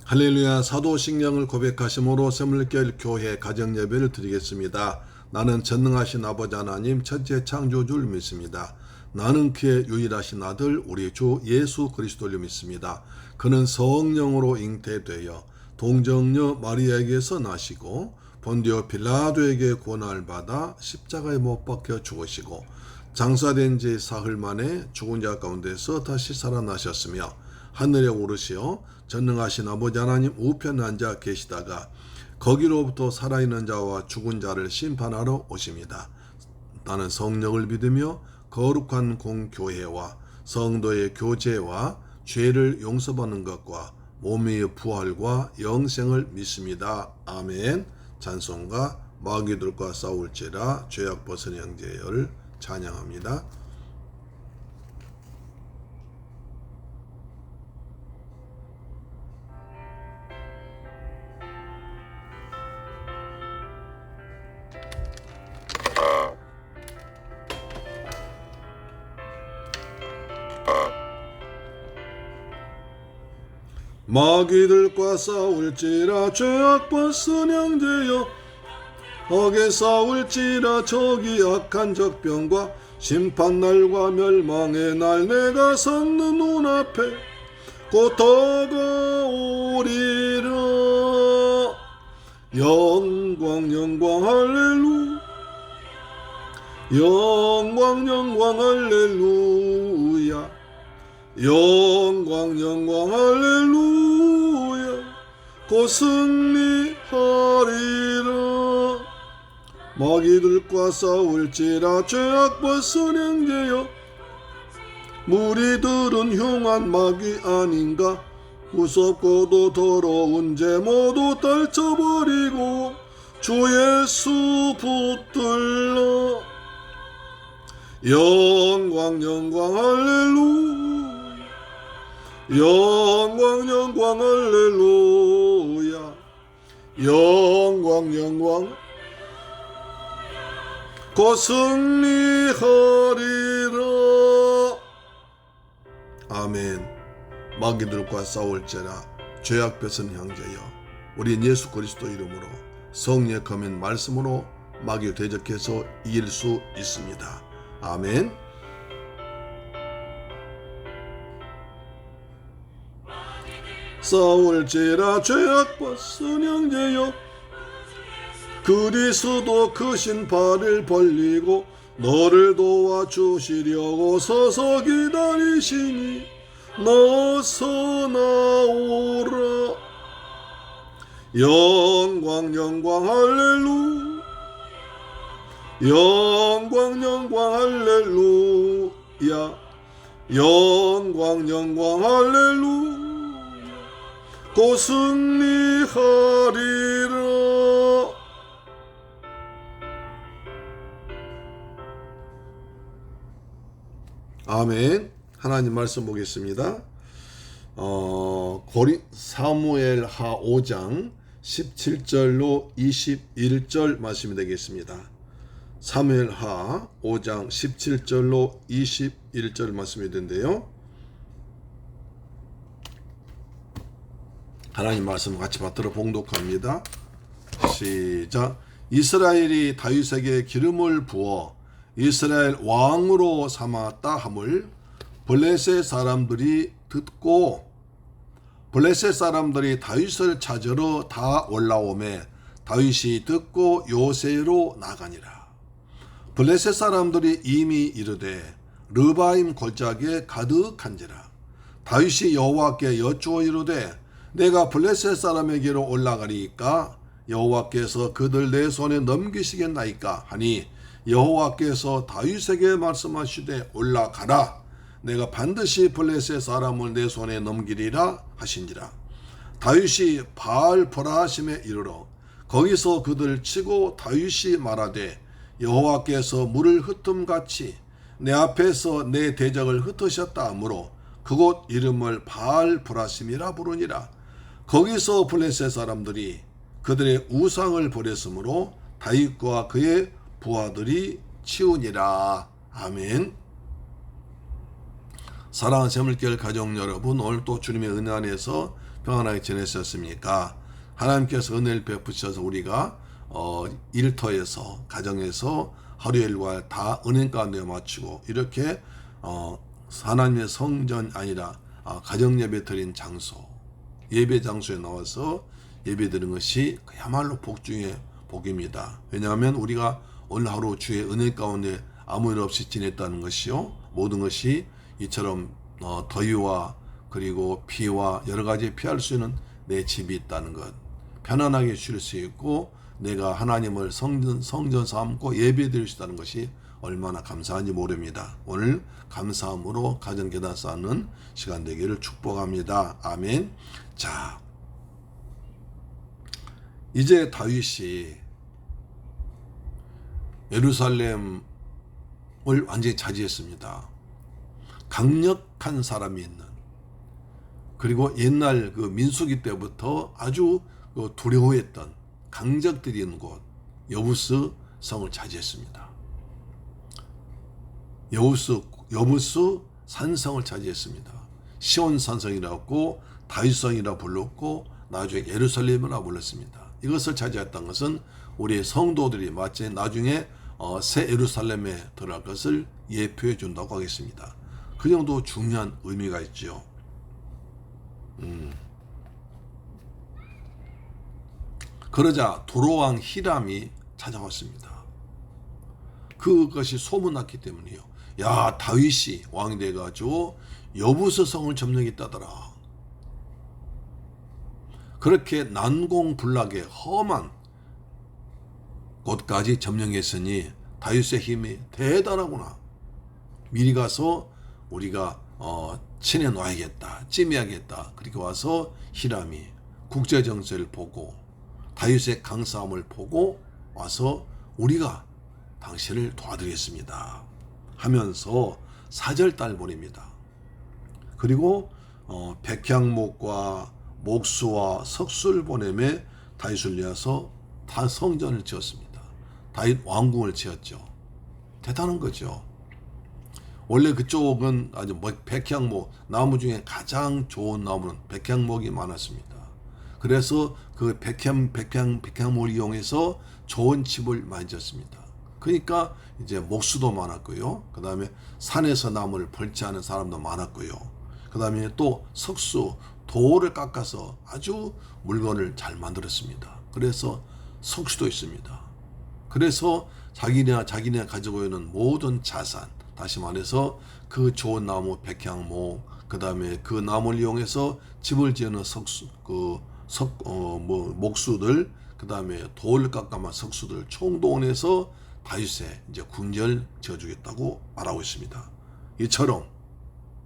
할렐루야. 사도신경을 고백하심으로 샘물결 교회 가정예배를 드리겠습니다. 나는 전능하신 아버지 하나님 첫째 창조주를 믿습니다. 나는 그의 유일하신 아들 우리 주 예수 그리스도를 믿습니다. 그는 성령으로 잉태되어 동정녀 마리아에게서 나시고 본디오 빌라도에게 고난을 받아 십자가에 못 박혀 죽으시고 장사된 지 사흘 만에 죽은 자 가운데서 다시 살아나셨으며 하늘에 오르시어 전능하신 아버지 하나님 우편에 앉아 계시다가 거기로부터 살아있는 자와 죽은 자를 심판하러 오십니다. 나는 성령을 믿으며 거룩한 공교회와 성도의 교제와 죄를 용서받는 것과 몸의 부활과 영생을 믿습니다. 아멘. 찬송가 마귀들과 싸울지라 죄악 벗은 형제를 찬양합니다. 마귀들과 싸울지라 죄악 벗은 형제여 악에 싸울지라 적이 악한 적병과 심판날과 멸망의 날 내가 섰는 눈앞에 곧 다가오리라. 영광 영광 할렐루 영광 영광 할렐루야 영광 영광 할렐루야 곧 승리하리라. 마귀들과 싸울지라 죄악 벗은 형제여 무리들은 흉한 마귀 아닌가 무섭고도 더러운 죄 모두 떨쳐버리고 주 예수 붙들러 영광 영광 할렐루야 영광 영광 할렐루야 영광 영광 곧 승리하리라. 아멘. 마귀들과 싸울지라 죄악 벗은 형제여 우리 예수 그리스도 이름으로 성령의 검인 말씀으로 마귀 대적해서 이길 수 있습니다. 아멘. 싸울지라 죄악 벗은 형제여 그리스도 크신 발을 벌리고 너를 도와주시려고 서서 기다리시니 너서 나오라. 영광 영광 할렐루 영광 영광 할렐루야 영광 영광 할렐루 곧 승리하리라. 아멘. 하나님 말씀 보겠습니다. 사무엘하 5장 17절로 21절 말씀이 되겠습니다. 사무엘하 5장 17절로 21절 말씀이 되는데요. 하나님 말씀 같이 받들어 봉독합니다. 시작. 이스라엘이 다윗에게 기름을 부어 이스라엘 왕으로 삼았다 함을 블레셋 사람들이 듣고 블레셋 사람들이 다윗을 찾으러 다 올라오매 다윗이 듣고 요새로 나가니라. 블레셋 사람들이 이미 이르되 르바임 골짜기에 가득한지라. 다윗이 여호와께 여쭈어 이르되 내가 블레셋 사람에게로 올라가리이까 여호와께서 그들 내 손에 넘기시겠나이까 하니 여호와께서 다윗에게 말씀하시되 올라가라. 내가 반드시 블레셋 사람을 내 손에 넘기리라 하신지라. 다윗이 바알 보라심에 이르러 거기서 그들 치고 다윗이 말하되 여호와께서 물을 흩음같이 내 앞에서 내 대적을 흩으셨다 하므로 그곳 이름을 바알 보라심이라 부르니라. 거기서 블레셋 사람들이 그들의 우상을 버렸으므로 다윗과 그의 부하들이 치우니라. 아멘. 사랑하는 샘물교회 가족 여러분, 오늘 또 주님의 은혜 안에서 평안하게 지냈었습니까? 하나님께서 은혜를 베푸셔서 우리가 일터에서 가정에서 하루 일과 다 은행 가운데 맞추고 이렇게 하나님의 성전 아니라 가정 예배 드린 장소, 예배 장소에 나와서 예배 드리는 것이 그야말로 복 중에 복입니다. 왜냐하면 우리가 오늘 하루 주의 은혜 가운데 아무 일 없이 지냈다는 것이요, 모든 것이 이처럼 더위와 그리고 비와 여러 가지 피할 수 있는 내 집이 있다는 것, 편안하게 쉴 수 있고 내가 하나님을 성전 삼고 예배 드릴 수 있다는 것이 얼마나 감사한지 모릅니다. 오늘 감사함으로 가정 계단 쌓는 시간 되기를 축복합니다. 아멘. 자, 이제 다윗이 예루살렘을 완전히 차지했습니다. 강력한 사람이 있는, 그리고 옛날 그 민수기 때부터 아주 두려워했던 강적들이 있는 곳 여부스 성을 차지했습니다. 여부스 산성을 차지했습니다. 시온 산성이라고 다윗성이라 불렀고 나중에 예루살렘이라 불렀습니다. 이것을 차지했던 것은 우리 성도들이 마치 나중에 새 예루살렘에 들어갈 것을 예표해 준다고 하겠습니다. 그 정도 중요한 의미가 있죠. 그러자 도로왕 히람이 찾아왔습니다. 그것이 소문났기 때문이에요. 야, 다윗이 왕이 돼가지고 여부스 성을 점령했다더라. 그렇게 난공불락의 험한 곳까지 점령했으니 다윗의 힘이 대단하구나. 미리 가서 우리가 친해 놔야겠다, 찜해야겠다. 그렇게 와서 히람이 국제정세를 보고 다윗의 강싸움을 보고 와서 우리가 당신을 도와드리겠습니다 하면서 사절단을 보냅니다. 그리고 백향목과 목수와 석수를 보내며 다윗을 위해서 다 성전을 지었습니다. 다윗 왕궁을 지었죠. 대단한 거죠. 원래 그쪽은 아주 백향목, 나무 중에 가장 좋은 나무는 백향목이 많았습니다. 그래서 그 백향목을 이용해서 좋은 집을 많이 지었습니다. 그러니까 이제 목수도 많았고요. 그 다음에 산에서 나무를 벌채하는 사람도 많았고요. 그 다음에 또 석수, 돌을 깎아서 아주 물건을 잘 만들었습니다. 그래서 석수도 있습니다. 그래서 자기네가 가지고 있는 모든 자산, 다시 말해서 그 좋은 나무 백향목, 그 다음에 그 나무를 이용해서 집을 지어는 목수들, 그 다음에 돌을 깎아만 석수들 총동원해서 다윗의 이제 궁전을 지어주겠다고 말하고 있습니다. 이처럼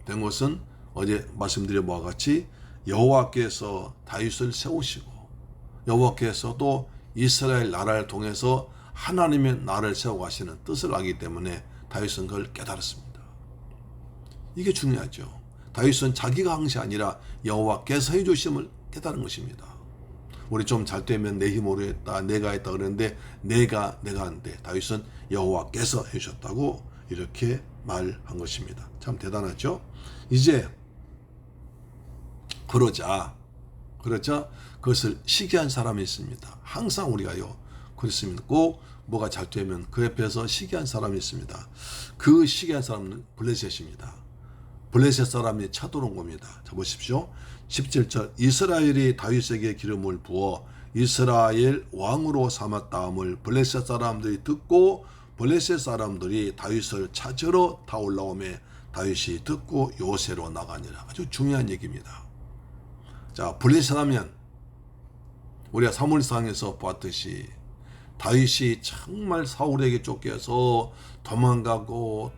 된 것은 어제 말씀드린 바와 같이 여호와께서 다윗을 세우시고 여호와께서 또 이스라엘 나라를 통해서 하나님의 나라를 세워가시는 뜻을 알기 때문에 다윗은 그걸 깨달았습니다. 이게 중요하죠. 다윗은 자기가 한 것이 아니라 여호와께서 해주심을 깨달은 것입니다. 우리 좀 잘 되면 내 힘으로 했다, 내가 했다 그러는데 내가 한데 다윗은 여호와께서 해주셨다고 이렇게 말한 것입니다. 참 대단하죠. 이제 그러자 그것을 시기한 사람이 있습니다. 항상 우리가요 그렇습니다. 꼭 뭐가 잘 되면 그 옆에서 시기한 사람이 있습니다. 그 시기한 사람은 블레셋입니다. 블레셋 사람이 쳐들어온 겁니다. 자 보십시오. 17절 이스라엘이 다윗에게 기름을 부어 이스라엘 왕으로 삼았다함을 블레셋 사람들이 듣고 블레셋 사람들이 다윗을 찾으러 다 올라오매 다윗이 듣고 요새로 나가니라. 아주 중요한 얘기입니다. 자, 블레셋 하면 우리가 사무엘상에서 보았듯이 다윗이 정말 사울에게 쫓겨서 도망가고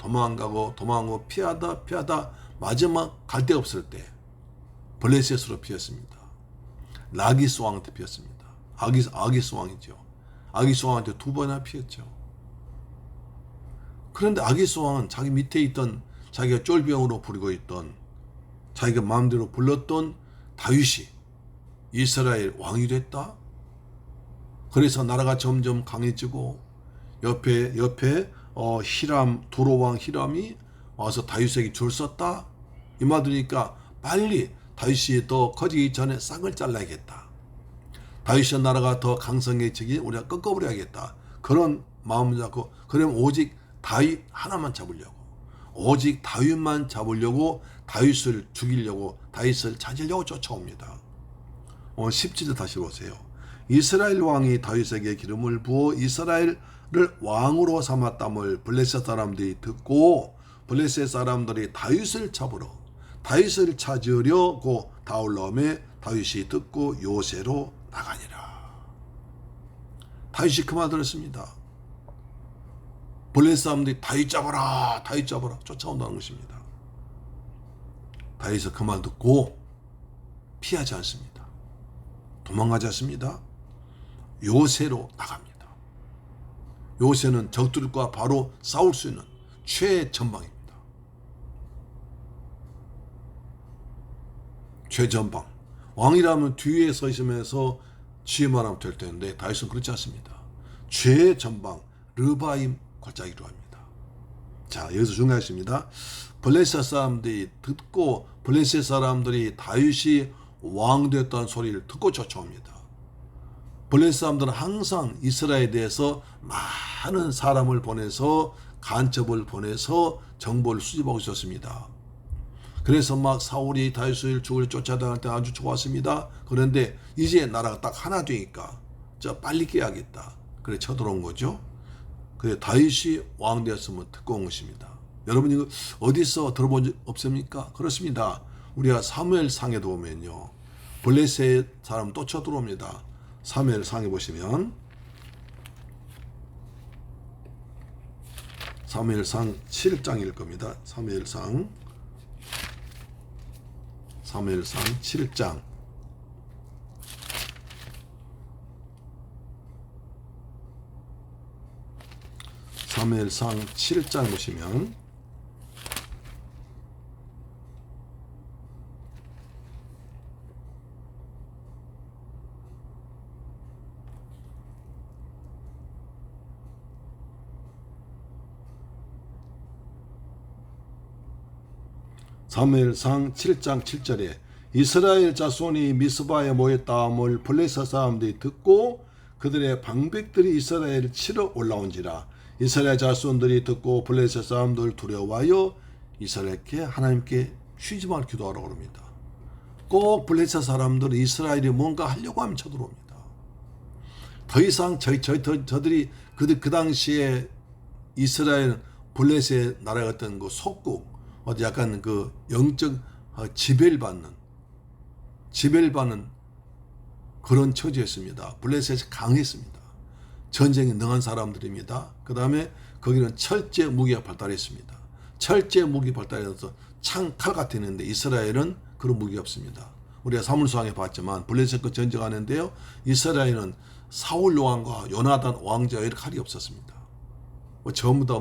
피하다 마지막 갈 데 없을 때 블레셋으로 피했습니다. 라기스 왕한테 피했습니다. 아기스 왕이죠. 아기스 왕한테 2번이나 피했죠. 그런데 아기스 왕은 자기 밑에 있던 자기가 쫄병으로 부리고 있던 자기가 마음대로 불렀던 다윗이 이스라엘 왕이 됐다. 그래서 나라가 점점 강해지고 옆에 도로왕 히람이 와서 다윗에게 줄 섰다. 이 말 들으니까 빨리 다윗이 더 커지기 전에 싹을 잘라야겠다. 다윗의 나라가 더 강성해지기 우리가 꺾어버려야겠다. 그런 마음을 잡고 그러면 오직 다윗 하나만 잡으려고, 오직 다윗만 잡으려고, 다윗을 죽이려고, 다윗을 찾으려고 쫓아옵니다. 오늘 17절 다시 보세요. 이스라엘 왕이 다윗에게 기름을 부어 이스라엘을 왕으로 삼았담을 블레셋 사람들이 듣고 블레셋 사람들이 다윗을 잡으러, 다윗을 찾으려고 다 올라오매 다윗이 듣고 요새로 나가니라. 다윗이 그 말 들었습니다. 블레셋 사람들이 다윗 잡아라, 다윗 잡아라 쫓아온다는 것입니다. 다윗은 그 말 듣고 피하지 않습니다. 도망가지 않습니다. 요새로 나갑니다. 요새는 적들과 바로 싸울 수 있는 최전방입니다. 최전방. 왕이라면 뒤에 서 있으면서 지휘만 하면 될 텐데 다윗은 그렇지 않습니다. 최전방 르바임 골짜기로 합니다. 자, 여기서 중요하십니다. 블레셋 사람들이 듣고 블레셋 사람들이 다윗이 왕 됐다는 소리를 듣고 쫓아옵니다. 블레셋 사람들은 항상 이스라엘에 대해서 많은 사람을 보내서 간첩을 보내서 정보를 수집하고 있었습니다. 그래서 막 사울이 다윗을 죽을 쫓아다닐 때 아주 좋았습니다. 그런데 이제 나라가 딱 하나 되니까 저 빨리 깨야겠다. 그래 쳐들어온 거죠. 그래 다윗이 왕 되었으면 듣고 온 것입니다. 여러분 이거 어디서 들어본 적 없습니까? 그렇습니다. 우리가 사무엘상에도 보면요, 블레셋 사람 또 쳐들어옵니다. 사무엘상에 보시면 사무엘상 7장일 겁니다. 사무엘상 7장 사무엘상 7장 보시면 사무엘상 7장 7절에 이스라엘 자손이 미스바에 모였다함을 블레셋 사람들이 듣고 그들의 방백들이 이스라엘을 치러 올라온지라. 이스라엘 자손들이 듣고 블레셋 사람들 두려워하여 이스라엘께 하나님께 쉬지 말고 기도하라고 합니다. 꼭 블레셋 사람들은 이스라엘이 뭔가 하려고 하면 쳐들어옵니다. 더 이상 저들이 그 당시에 이스라엘 블레셋 나라였던 그 속국, 어디 약간 그 영적 지배받는 그런 처지였습니다. 블레셋이 강했습니다. 전쟁에 능한 사람들입니다. 그 다음에 거기는 철제 무기가 발달했습니다. 철제 무기 발달해서 창, 칼 같은 있는데 이스라엘은 그런 무기가 없습니다. 우리가 사무엘상에 봤지만 블레셋과 전쟁하는데요, 이스라엘은 사울 왕과 요나단 왕자의 칼이 없었습니다. 전부 다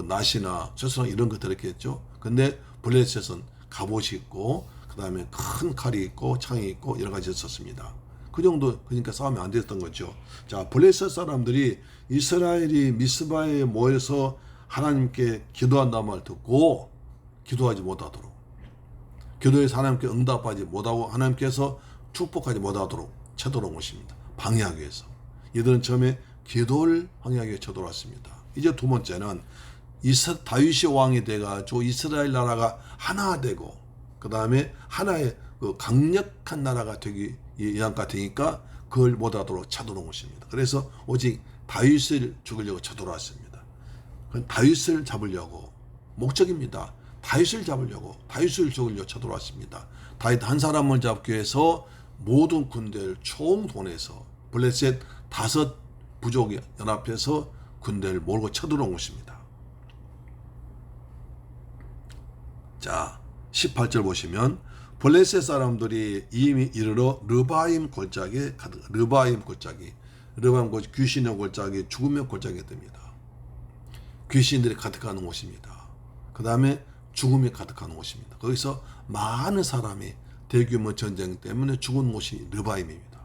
낫이나 쇠사랑 이런 거 들었겠죠. 근데 블레셋은 갑옷이 있고 그 다음에 큰 칼이 있고 창이 있고 여러 가지 있었습니다. 그 정도, 그러니까 싸움이 안 됐던 거죠. 자, 블레셋 사람들이 이스라엘이 미스바에 모여서 하나님께 기도한다는 말 듣고 기도하지 못하도록, 기도해서 하나님께 응답하지 못하고 하나님께서 축복하지 못하도록 쳐들어온 것입니다. 방해하기 위해서. 이들은 처음에 기도를 방해하기 위해 쳐들어왔습니다. 이제 두 번째는 다윗이 왕이 돼가지고 이스라엘 나라가 하나 되고 그 다음에 하나의 그 강력한 나라가 되기 위함과 되니까 그걸 못하도록 쳐들어온 것입니다. 그래서 오직 다윗을 죽이려고 쳐들어왔습니다. 다윗을 잡으려고 목적입니다. 다윗을 잡으려고, 다윗을 죽이려고 쳐들어왔습니다. 다윗 한 사람을 잡기 위해서 모든 군대를 총동원해서 블레셋 5 부족이 연합해서 군대를 몰고 쳐들어온 것입니다. 자, 18절 보시면 블레셋 사람들이 이미 이르러 르바임 골짜기에 가득, 르바임 골짜기, 귀신의 골짜기, 죽음의 골짜기가 됩니다. 귀신들이 가득하는 곳입니다. 그 다음에 죽음이 가득하는 곳입니다. 거기서 많은 사람이 대규모 전쟁 때문에 죽은 곳이 르바임입니다.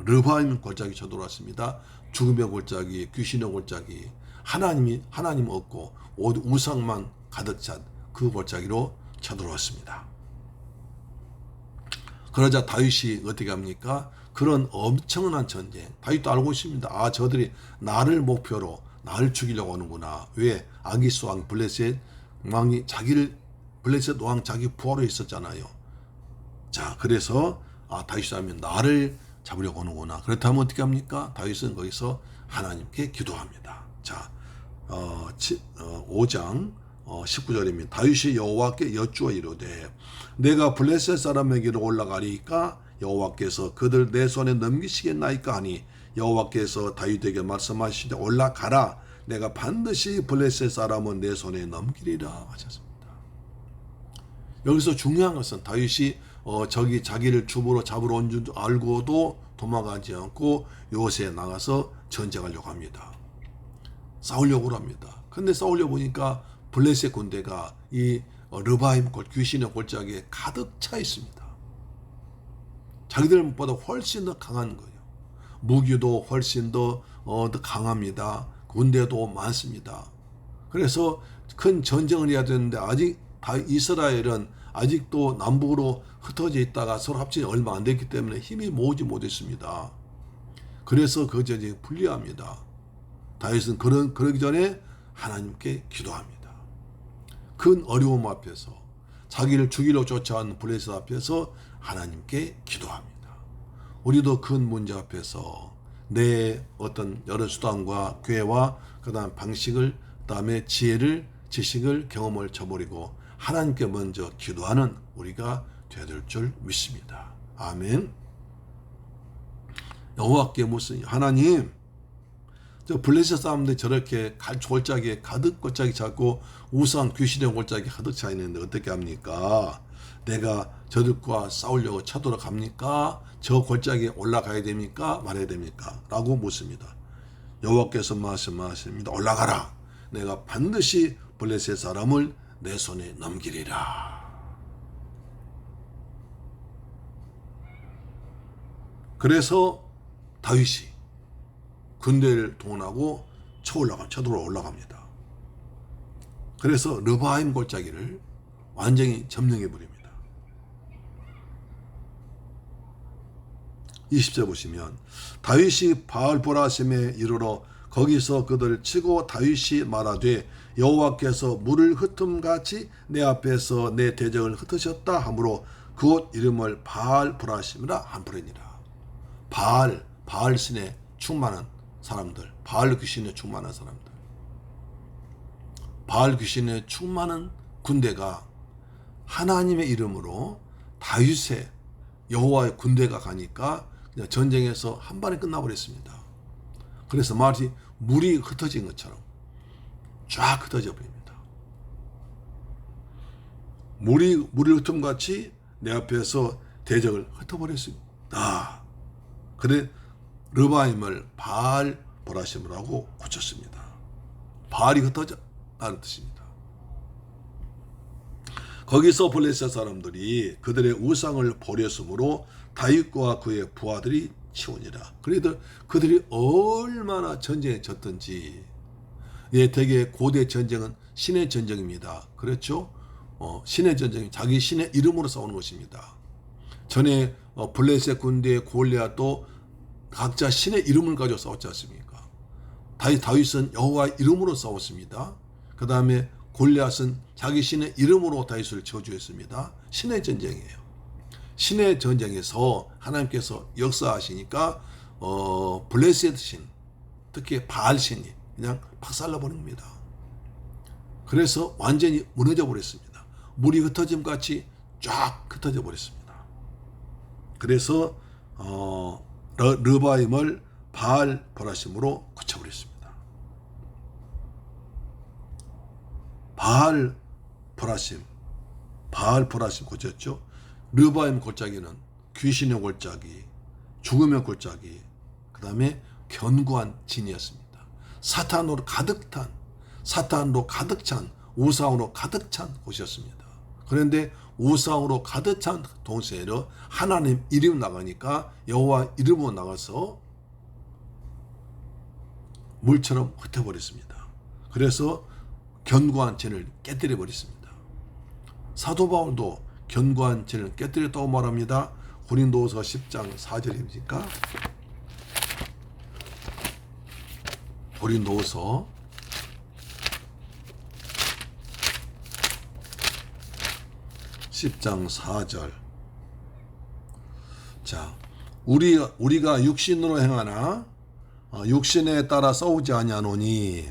르바임 골짜기 쳐들어왔습니다. 죽음의 골짜기, 귀신의 골짜기, 하나님 없고 오직 우상만 가득 찬 그 골짜기로 쳐들어왔습니다. 그러자 다윗이 어떻게 합니까? 그런 엄청난 전쟁. 다윗도 알고 있습니다. 아, 저들이 나를 목표로 나를 죽이려고 하는구나. 왜? 아기스 왕 블레셋 왕이 블레셋 왕 자기 부하로 있었잖아요. 자, 그래서 다윗이 하면 나를 잡으려고 하는구나. 그렇다면 어떻게 합니까? 다윗은 거기서 하나님께 기도합니다. 자, 5장 19절입니다. 다윗이 여호와께 여쭈어 이르되 내가 블레셋 사람에게로 올라가리까 여호와께서 그들 내 손에 넘기시겠나이까 하니 여호와께서 다윗에게 말씀하시되 올라가라 내가 반드시 블레셋 사람은 내 손에 넘기리라 하셨습니다. 여기서 중요한 것은 다윗이 저기 자기를 주부로 잡으러 온 줄 알고도 도망가지 않고 요새에 나가서 전쟁하려고 합니다. 싸우려고 합니다. 근데 싸우려 보니까 블레셋 군대가 이 르바임 귀신의 골짜기에 가득 차 있습니다. 자기들보다 훨씬 더 강한 거예요. 무기도 훨씬 더 강합니다. 군대도 많습니다. 그래서 큰 전쟁을 해야 되는데 아직 이스라엘은 아직도 남북으로 흩어져 있다가 서로 합친지 얼마 안 됐기 때문에 힘이 모으지 못했습니다. 그래서 그 전쟁이 불리합니다. 다윗은 그러기 전에 하나님께 기도합니다. 큰 어려움 앞에서 자기를 죽이려 쫓아온 블레셋 앞에서 하나님께 기도합니다. 우리도 큰 문제 앞에서 내 어떤 여러 수단과 기회와 그다음 방식을 그다음에 지식을 경험을 저버리고 하나님께 먼저 기도하는 우리가 되어야 될 줄 믿습니다. 아멘. 여호와께 무슨 하나님 저 블레셋 사람들이 저렇게 골짜기에 가득 골짜기 찾고 우상 귀신의 골짜기 가득 차 있는데 어떻게 합니까? 내가 저들과 싸우려고 쳐들어 갑니까? 저 골짜기에 올라가야 됩니까? 말해야 됩니까? 라고 묻습니다. 여호와께서 말씀하십니다. 올라가라. 내가 반드시 블레셋 사람을 내 손에 넘기리라. 그래서 다윗이 군대를 동원하고 쳐들어 올라갑니다. 그래서 르바임 골짜기를 완전히 점령해 버립니다. 20절 보시면 다윗이 바알보라심에 이르러 거기서 그들을 치고 다윗이 말하되 여호와께서 물을 흩음같이 내 앞에서 내 대적을 흩으셨다 하므로 그곳 이름을 바알보라심이라 함부르니라. 바알 신에 충만한 사람들, 바알 귀신에 충만한 사람들, 바알 귀신에 충만한 군대가 하나님의 이름으로 다윗의 여호와의 군대가 가니까 그냥 전쟁에서 한 번에 끝나버렸습니다. 그래서 마치 물이 흩어진 것처럼 쫙 흩어져 버립니다. 물이 흩음같이 내 앞에서 대적을 흩어버렸습니다. 그래 르바임을 바알 보라심을 하고 고쳤습니다. 바알이 흩어졌다는 뜻입니다. 거기서 블레셋 사람들이 그들의 우상을 버렸으므로 다윗과 그의 부하들이 치우니라. 그들이 얼마나 전쟁에 졌든지. 되게 고대 전쟁은 신의 전쟁입니다. 그렇죠? 신의 전쟁이 자기 신의 이름으로 싸우는 것입니다. 전에 블레셋 군대의 골리앗도 각자 신의 이름을 가지고 싸웠지 않습니까? 다윗은 여호와의 이름으로 싸웠습니다. 그 다음에 골리앗은 자기 신의 이름으로 다윗을 저주했습니다. 신의 전쟁이에요. 신의 전쟁에서 하나님께서 역사하시니까 블레셋 신, 특히 바알 신이 그냥 박살나버린 겁니다. 그래서 완전히 무너져 버렸습니다. 물이 흩어짐 같이 쫙 흩어져 버렸습니다. 그래서 르바임을 바알 보라심으로 고쳐버렸습니다. 바알 보라심 고쳤죠. 르바임 골짜기는 귀신의 골짜기, 죽음의 골짜기, 그 다음에 견고한 진이었습니다. 사탄으로 가득 찬, 우상으로 가득 찬 곳이었습니다. 그런데 우상으로 가득 찬 동시에는 하나님 이름 나가니까 여호와 이름으로 나가서 물처럼 흩어버렸습니다. 그래서 견고한 진을 깨뜨려 버렸습니다. 사도 바울도 견고한 진을 깨뜨렸다고 말합니다. 고린도후서 10장 4절입니까? 고린도후서 10장 4절. 자, 우리가 육신으로 행하나 육신에 따라 싸우지 아니하노니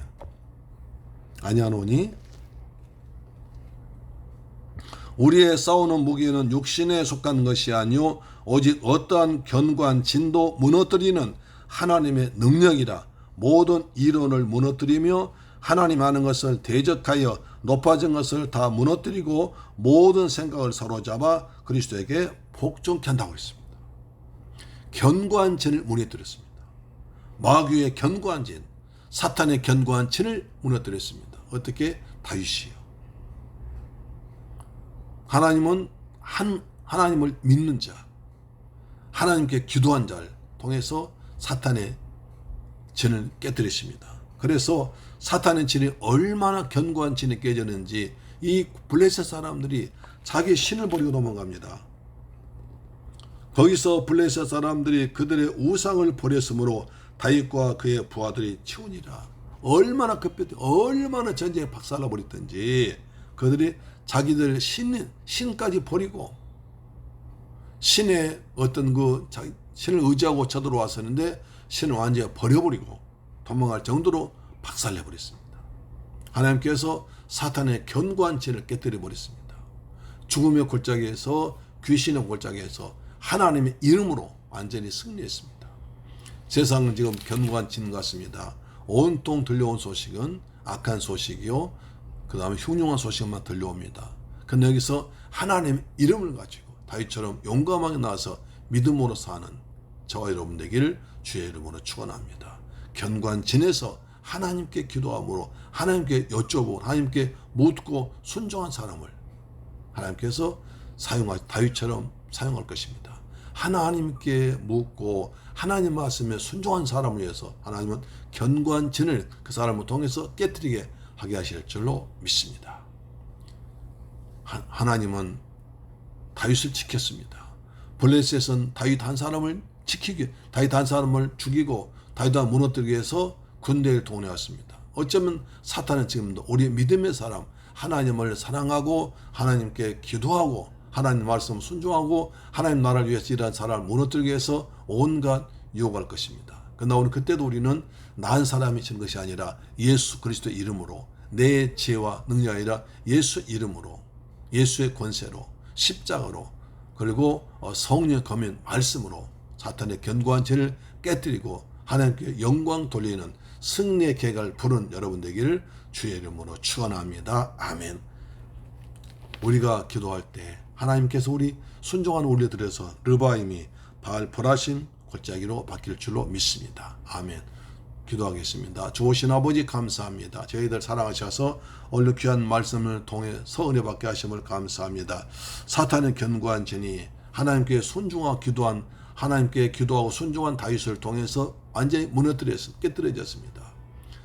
우리의 싸우는 무기는 육신에 속한 것이 아니요 오직 어떠한 견고한 진도 무너뜨리는 하나님의 능력이라. 모든 이론을 무너뜨리며 하나님 아는 것을 대적하여 높아진 것을 다 무너뜨리고 모든 생각을 사로잡아 그리스도에게 복종케 한다고 했습니다. 견고한 진을 무너뜨렸습니다. 마귀의 견고한 진, 사탄의 견고한 진을 무너뜨렸습니다. 어떻게? 다윗이요. 하나님은 하나님을 믿는 자, 하나님께 기도한 자를 통해서 사탄의 진을 깨뜨렸습니다. 그래서 사탄의 진이 얼마나 견고한 진이 깨졌는지 이 블레셋 사람들이 자기 신을 버리고 도망갑니다. 거기서 블레셋 사람들이 그들의 우상을 버렸으므로 다윗과 그의 부하들이 치우니라. 얼마나 급했든지 얼마나 전쟁에 박살나 버렸든지 그들이 자기들 신까지 버리고 신의 어떤 신을 의지하고 쳐들어왔었는데 신을 완전히 버려버리고 도망갈 정도로 박살내 버렸습니다. 하나님께서 사탄의 견고한 진을 깨뜨려 버렸습니다. 죽음의 골짜기에서 귀신의 골짜기에서 하나님의 이름으로 완전히 승리했습니다. 세상은 지금 견고한 진 같습니다. 온통 들려온 소식은 악한 소식이요, 그 다음에 흉흉한 소식만 들려옵니다. 근데 여기서 하나님의 이름을 가지고 다윗처럼 용감하게 나와서 믿음으로 사는 저와 여러분 되기를 주의 이름으로 축원합니다. 견고한 진에서 하나님께 기도함으로 하나님께 여쭤보고 하나님께 묻고 순종한 사람을 하나님께서 다윗처럼 사용할 것입니다. 하나님께 묻고 하나님 말씀에 순종한 사람을 위해서 하나님은 견고한 진을 그 사람을 통해서 깨뜨리게 하게 하실 줄로 믿습니다. 하나님은 다윗을 지켰습니다. 블레셋은 다윗 한 사람을 다윗 한 사람을 죽이고 다윗을 무너뜨리기 위해서 군대를 동원해왔습니다. 어쩌면 사탄은 지금도 우리 믿음의 사람, 하나님을 사랑하고 하나님께 기도하고 하나님 말씀 순종하고 하나님 나라를 위해서 일하는 사람을 무너뜨리기 위해서 온갖 유혹할 것입니다. 그러나 그때도 우리는 나은 사람이 지는 것이 아니라 예수 그리스도의 이름으로, 내 지혜와 능력이 아니라 예수 이름으로, 예수의 권세로, 십자가로, 그리고 성령의 검인 말씀으로 사탄의 견고한 죄를 깨뜨리고 하나님께 영광 돌리는 승리의 계획을 부른 여러분 되기를 주의 이름으로 축원합니다. 아멘. 우리가 기도할 때 하나님께서 우리 순종하는 우리를 들여서 르바임이 바알 보라심 골짜기로 바뀔 줄로 믿습니다. 아멘. 기도하겠습니다. 좋으신 아버지 감사합니다. 저희들 사랑하셔서 오늘 귀한 말씀을 통해서 은혜 받게 하심을 감사합니다. 사탄의 견고한 진이 하나님께 순종하고 기도한 하나님께 기도하고 순종한 다윗을 통해서 완전히 깨뜨려졌습니다.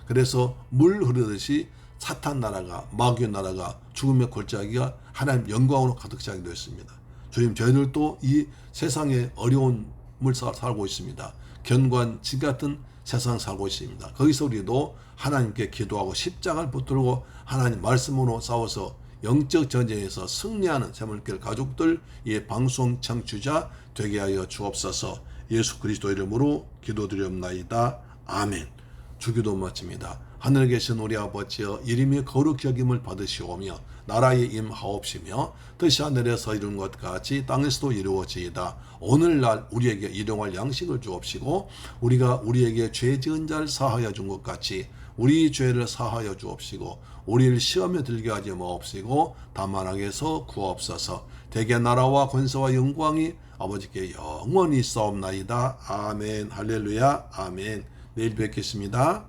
그래서 물 흐르듯이 사탄 나라가, 마귀의 나라가, 죽음의 골짜기가 하나님 영광으로 가득 차게 되었습니다. 주님, 저희들도 이 세상에 어려움을 살고 있습니다. 견고한 진 같은 세상 살고 있습니다. 거기서 우리도 하나님께 기도하고 십자가를 붙들고 하나님 말씀으로 싸워서 영적 전쟁에서 승리하는 새물길 가족들, 이 방송 청취자 되게 하여 주옵소서. 예수 그리스도 이름으로 기도드리옵나이다. 아멘. 주기도 마칩니다. 하늘에 계신 우리 아버지여, 이름이 거룩히 여김을 받으시오며 나라에 임하옵시며 뜻이 하늘에서 이룬 것 같이 땅에서도 이루어지이다. 오늘날 우리에게 일용할 양식을 주옵시고 우리가 우리에게 죄 지은 자를 사하여 준 것 같이 우리 죄를 사하여 주옵시고 우리를 시험에 들게 하지 마옵시고 다만 악에서 구하옵소서. 대개 나라와 권세와 영광이 아버지께 영원히 있사옵나이다. 아멘. 할렐루야. 아멘. 내일 뵙겠습니다.